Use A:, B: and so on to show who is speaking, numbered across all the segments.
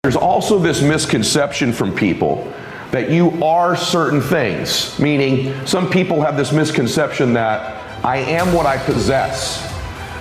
A: There's also this misconception from people that you are certain things, meaning some people have this misconception that I am what I possess.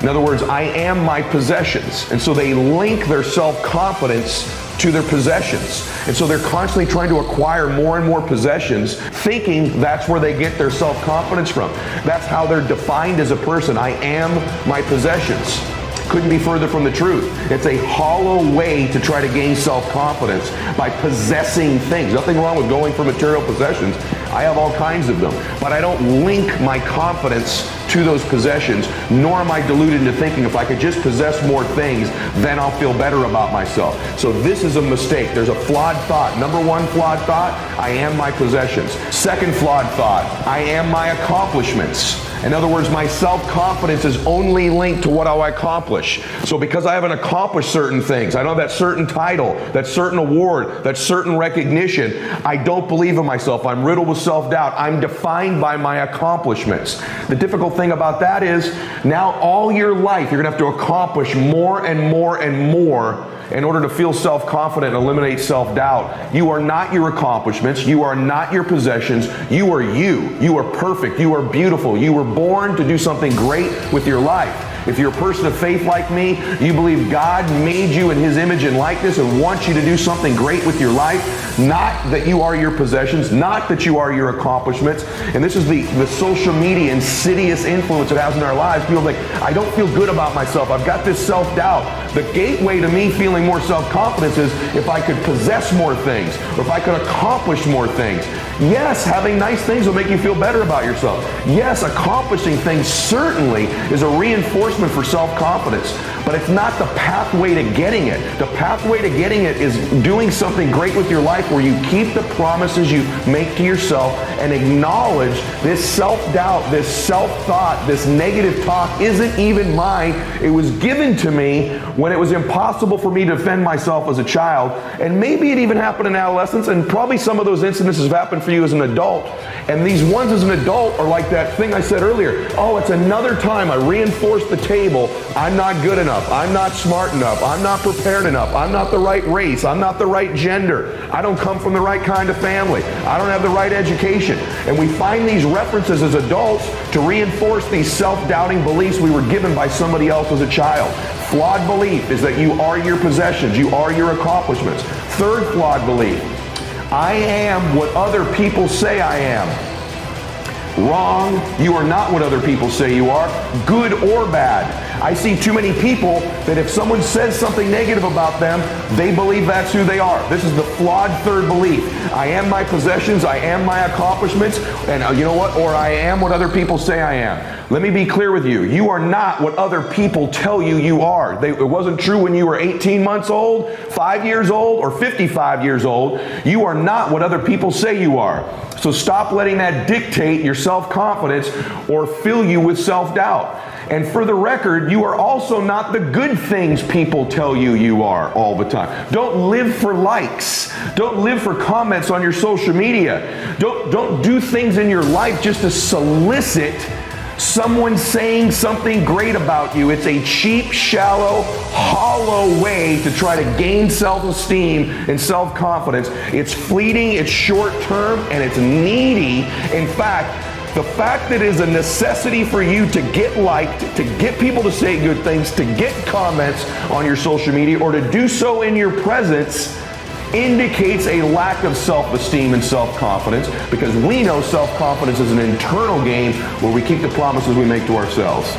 A: In other words, I am my possessions. And so they link their self-confidence to their possessions. And so they're constantly trying to acquire more and more possessions, thinking that's where they get their self-confidence from. That's how they're defined as a person. I am my possessions. Couldn't be further from the truth. It's a hollow way to try to gain self-confidence by possessing things. Nothing wrong with going for material possessions. I have all kinds of them. But I don't link my confidence to those possessions, nor am I deluded into thinking if I could just possess more things, then I'll feel better about myself. So this is a mistake. There's a flawed thought. Number one flawed thought, I am my possessions. Second flawed thought, I am my accomplishments. In other words, my self-confidence is only linked to what I accomplish. So because I haven't accomplished certain things, I don't have that certain title, that certain award, that certain recognition, I don't believe in myself. I'm riddled with self-doubt. I'm defined by my accomplishments. The difficult thing about that is now all your life you're going to have to accomplish more and more and more in order to feel self-confident and eliminate self-doubt. You are not your accomplishments. You are not your possessions. You are you. You are perfect. You are beautiful. You were born to do something great with your life. If you're a person of faith like me, you believe God made you in His image and likeness and wants you to do something great with your life, not that you are your possessions, not that you are your accomplishments. And this is the social media insidious influence it has in our lives. People are like, I don't feel good about myself. I've got this self-doubt. The gateway to me feeling more self-confidence is if I could possess more things, or if I could accomplish more things. Yes, having nice things will make you feel better about yourself. Yes, accomplishing things certainly is a reinforcement for self-confidence, but it's not the pathway to getting it. The pathway to getting it is doing something great with your life where you keep the promises you make to yourself and acknowledge this self-doubt, this self-thought, this negative talk isn't even mine. It was given to me when it was impossible for me to defend myself as a child, and maybe it even happened in adolescence, and probably some of those incidences have happened for you as an adult. And these ones as an adult are like that thing I said earlier. Oh, it's another time I reinforced the table. I'm not good enough. I'm not smart enough. I'm not prepared enough. I'm not the right race. I'm not the right gender. I don't come from the right kind of family. I don't have the right education. And we find these references as adults to reinforce these self-doubting beliefs we were given by somebody else as a child. Flawed belief is that you are your possessions. You are your accomplishments. Third flawed belief, I am what other people say I am. Wrong. You are not what other people say you are, good or bad. I see too many people that if someone says something negative about them, they believe that's who they are. This is the flawed third belief. I am my possessions, I am my accomplishments, and you know what? Or I am what other people say I am. Let me be clear with you. You are not what other people tell you you are. It wasn't true when you were 18 months old, 5 years old, or 55 years old. You are not what other people say you are. So stop letting that dictate your self-confidence or fill you with self-doubt. And for the record, you are also not the good things people tell you you are all the time. Don't live for likes. Don't live for comments on your social media. Don't do things in your life just to solicit someone saying something great about you. It's a cheap, shallow, hollow way to try to gain self-esteem and self-confidence. It's fleeting, it's short-term, and it's needy. In fact, the fact that it is a necessity for you to get liked, to get people to say good things, to get comments on your social media, or to do so in your presence indicates a lack of self-esteem and self-confidence, because we know self-confidence is an internal game where we keep the promises we make to ourselves.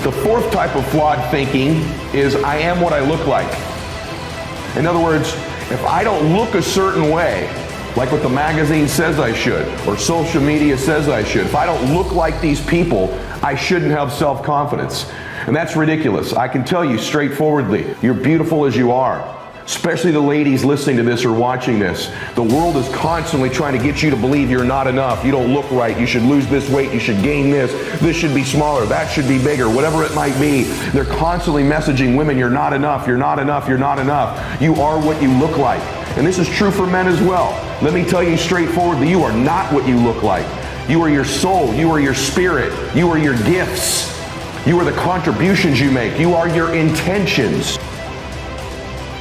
A: The fourth type of flawed thinking is I am what I look like. In other words, if I don't look a certain way, like what the magazine says I should, or social media says I should, if I don't look like these people, I shouldn't have self-confidence. And that's ridiculous. I can tell you straightforwardly, you're beautiful as you are. Especially the ladies listening to this or watching this. The world is constantly trying to get you to believe you're not enough. You don't look right. You should lose this weight. You should gain this. This should be smaller. That should be bigger. Whatever it might be. They're constantly messaging women, you're not enough. You're not enough. You're not enough. You are what you look like. And this is true for men as well. Let me tell you straightforwardly, you are not what you look like. You are your soul. You are your spirit. You are your gifts. You are the contributions you make. You are your intentions.